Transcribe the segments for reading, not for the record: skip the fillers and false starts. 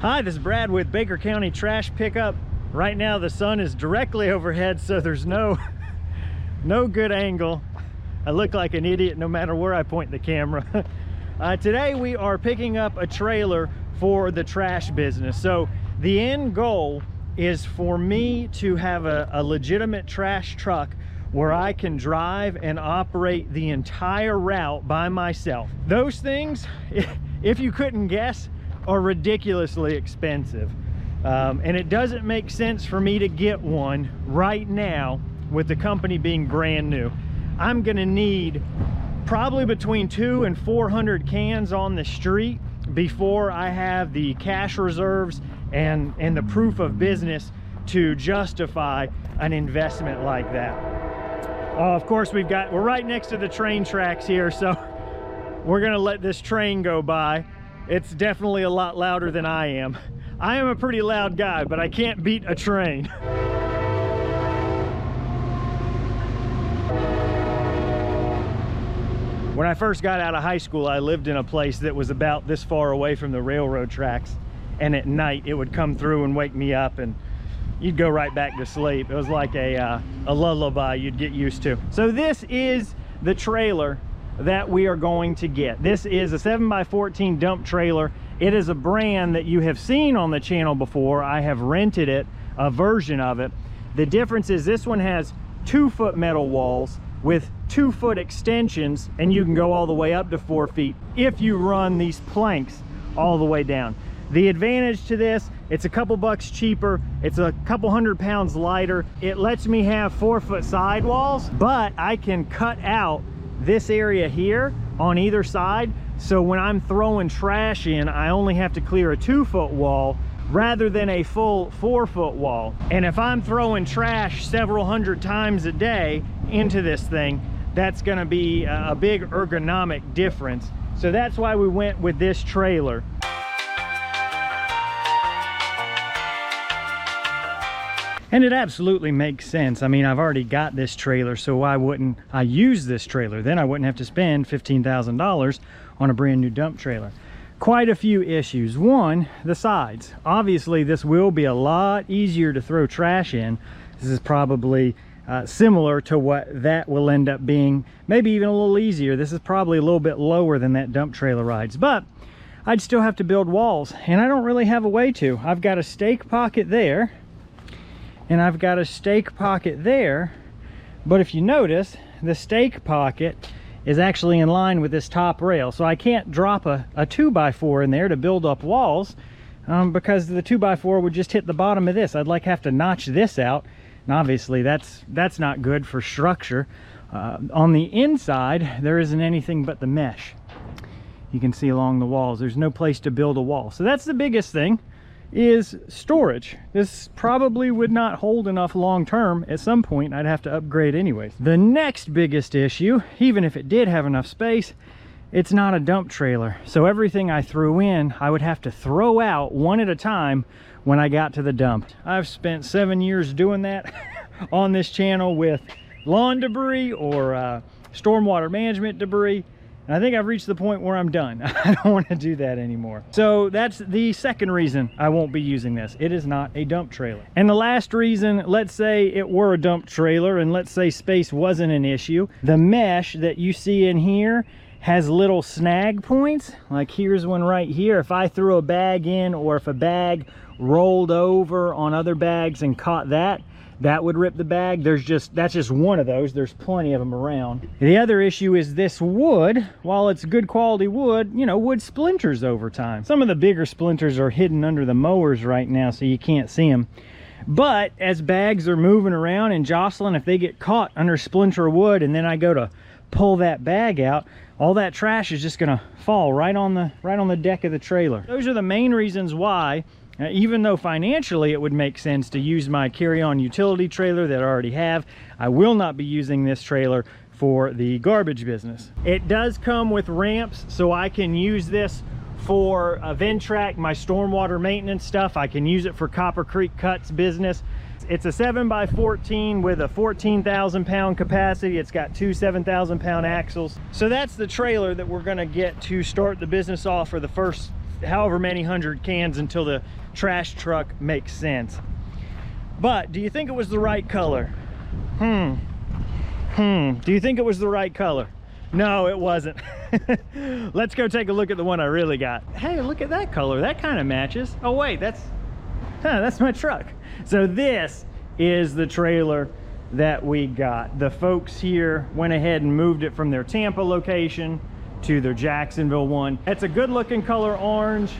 Hi, this is Brad with Baker County Trash Pickup. Right now the sun is directly overhead, so there's no good angle. I look like an idiot no matter where I point the camera. Today we are picking up a trailer for the trash business. So the end goal is for me to have a legitimate trash truck where I can drive and operate the entire route by myself. Those things, if you couldn't guess, are ridiculously expensive. And it doesn't make sense for me to get one right now with the company being brand new. I'm gonna need probably between 200 and 400 cans on the street before I have the cash reserves and the proof of business to justify an investment like that. Of course, we're right next to the train tracks here, so we're gonna let this train go by. It's definitely a lot louder than I am. I am a pretty loud guy, but I can't beat a train. When I first got out of high school, I lived in a place that was about this far away from the railroad tracks, and at night it would come through and wake me up and you'd go right back to sleep. It was like a lullaby you'd get used to. So this is the trailer that we are going to get. This is a 7x14 dump trailer. It is a brand that you have seen on the channel before. I have rented it, a version of it. The difference is this one has 2-foot metal walls with 2-foot extensions, and you can go all the way up to 4 feet if you run these planks all the way down. The advantage to this, it's a couple bucks cheaper, it's a couple 100 pounds lighter. It lets me have 4-foot sidewalls, but I can cut out this area here on either side, so when I'm throwing trash in, I only have to clear a 2-foot wall rather than a full 4-foot wall. And if I'm throwing trash several hundred times a day into this thing, that's gonna be a big ergonomic difference. So that's why we went with this trailer. And it absolutely makes sense. I mean, I've already got this trailer, so why wouldn't I use this trailer? Then I wouldn't have to spend $15,000 on a brand new dump trailer. Quite a few issues. One, the sides. Obviously, this will be a lot easier to throw trash in. This is probably similar to what that will end up being, maybe even a little easier. This is probably a little bit lower than that dump trailer rides, but I'd still have to build walls, and I don't really have a way to. I've got a stake pocket there, and I've got a stake pocket there, but if you notice, the stake pocket is actually in line with this top rail, so I can't drop a 2x4 in there to build up walls because the 2x4 would just hit the bottom of this. I'd have to notch this out, and obviously that's not good for structure. On the inside, there isn't anything but the mesh. You can see along the walls, there's no place to build a wall. So that's the biggest thing, is storage. This probably would not hold enough long term. At some point I'd have to upgrade anyways. The next biggest issue, even if it did have enough space, it's not a dump trailer, so everything I threw in I would have to throw out one at a time when I got to the dump. I've spent 7 years doing that on this channel with lawn debris or stormwater management debris. And I think I've reached the point where I'm done. I don't want to do that anymore. So that's the second reason I won't be using this. It is not a dump trailer. And the last reason, let's say it were a dump trailer and let's say space wasn't an issue. The mesh that you see in here has little snag points. Like here's one right here. If I threw a bag in, or if a bag rolled over on other bags and caught that would rip the bag. That's just one of those. There's plenty of them around. The other issue is this wood. While it's good quality wood, you know, wood splinters over time. Some of the bigger splinters are hidden under the mowers right now, so you can't see them. But as bags are moving around and jostling, if they get caught under splinter wood and then I go to pull that bag out, all that trash is just gonna fall right on the deck of the trailer. Those are the main reasons why, even though financially it would make sense to use my carry-on utility trailer that I already have, I will not be using this trailer for the garbage business. It does come with ramps, so I can use this for Ventrac, my stormwater maintenance stuff. I can use it for Copper Creek Cuts business. It's a 7x14 with a 14,000 pound capacity. It's got two 7,000 pound axles. So that's the trailer that we're gonna get to start the business off for the first however many 100 cans until the trash truck makes sense. But do you think it was the right color? Do you think it was the right color? No, it wasn't. Let's go take a look at the one I really got. Hey, look at that color. That kind of matches. Oh wait, that's my truck. So this is the trailer that we got. The folks here went ahead and moved it from their Tampa location to their Jacksonville one. It's a good looking color orange.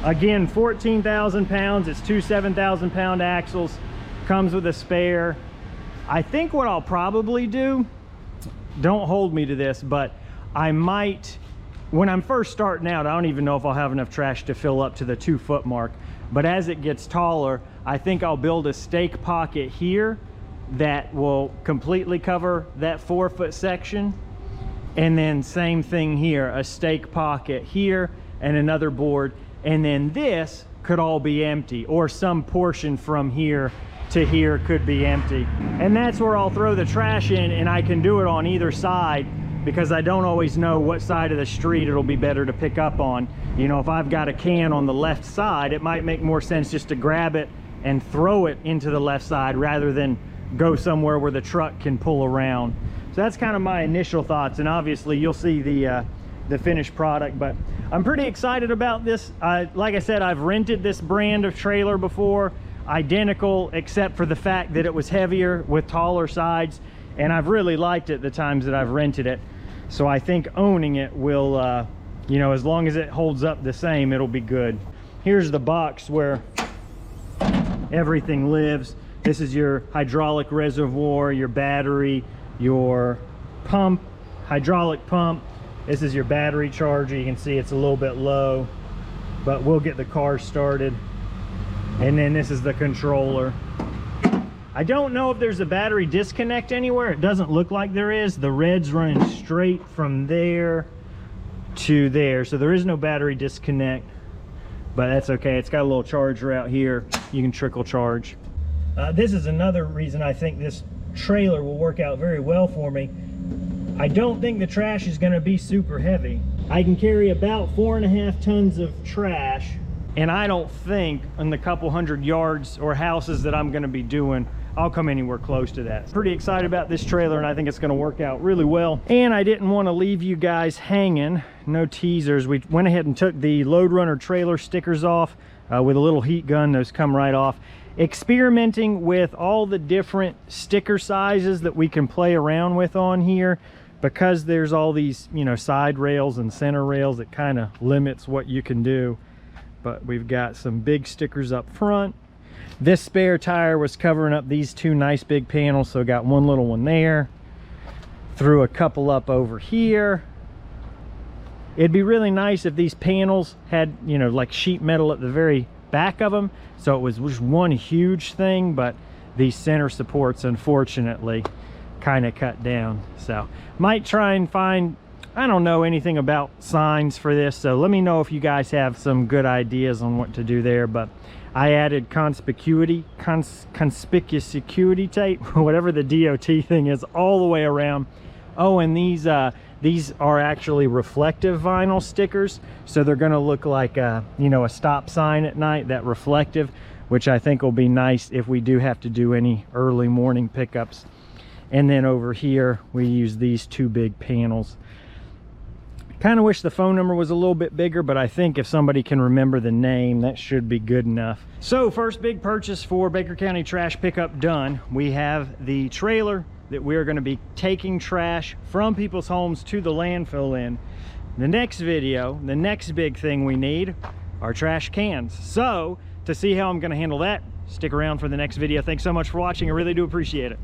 Again, 14,000 pounds. It's two 7,000 pound axles. Comes with a spare. I think what I'll probably do, don't hold me to this, but I might, when I'm first starting out, I don't even know if I'll have enough trash to fill up to the 2 foot mark. But as it gets taller, I think I'll build a stake pocket here that will completely cover that 4 foot section. And then same thing here, a stake pocket here and another board. And then this could all be empty, or some portion from here to here could be empty. And that's where I'll throw the trash in, and I can do it on either side because I don't always know what side of the street it'll be better to pick up on. You know, if I've got a can on the left side, it might make more sense just to grab it and throw it into the left side rather than go somewhere where the truck can pull around. So that's kind of my initial thoughts, and obviously you'll see the finished product. But I'm pretty excited about this. Like I said, I've rented this brand of trailer before, identical except for the fact that it was heavier with taller sides, and I've really liked it the times that I've rented it. So I think owning it will, you know, as long as it holds up the same, it'll be good. Here's the box where everything lives. This is your hydraulic reservoir, your battery, your pump, hydraulic pump. This is your battery charger. You can see it's a little bit low, but we'll get the car started. And then this is the controller. I don't know if there's a battery disconnect anywhere. It doesn't look like there is. The red's running straight from there to there. So there is no battery disconnect, but that's okay. It's got a little charger out here. You can trickle charge. This is another reason I think this trailer will work out very well for me. I don't think the trash is gonna be super heavy. I can carry about 4.5 tons of trash, and I don't think in the couple hundred yards or houses that I'm gonna be doing, I'll come anywhere close to that. Pretty excited about this trailer, and I think it's gonna work out really well. And I didn't wanna leave you guys hanging, no teasers. We went ahead and took the Load Runner trailer stickers off with a little heat gun. Those come right off. Experimenting with all the different sticker sizes that we can play around with on here, because there's all these, you know, side rails and center rails. It kind of limits what you can do. But we've got some big stickers up front. This spare tire was covering up these 2 nice big panels, so got one little one there. Threw a couple up over here. It'd be really nice if these panels had, you know, like sheet metal at the very back of them, so it was just one huge thing. But these center supports, unfortunately, kind of cut down. So might try and find, I don't know anything about signs for this, so let me know if you guys have some good ideas on what to do there. But I added conspicuous security tape, whatever the DOT thing is, all the way around. Oh, and these are actually reflective vinyl stickers, so they're going to look like you know, a stop sign at night, that reflective, which I think will be nice if we do have to do any early morning pickups. And then over here we use these 2 big panels. Kind of wish the phone number was a little bit bigger, but I think if somebody can remember the name, that should be good enough. So first big purchase for Baker County Trash Pickup done. We have the trailer that we're going to be taking trash from people's homes to the landfill in. The next video, the next big thing we need are trash cans. So to see how I'm going to handle that, stick around for the next video. Thanks so much for watching. I really do appreciate it.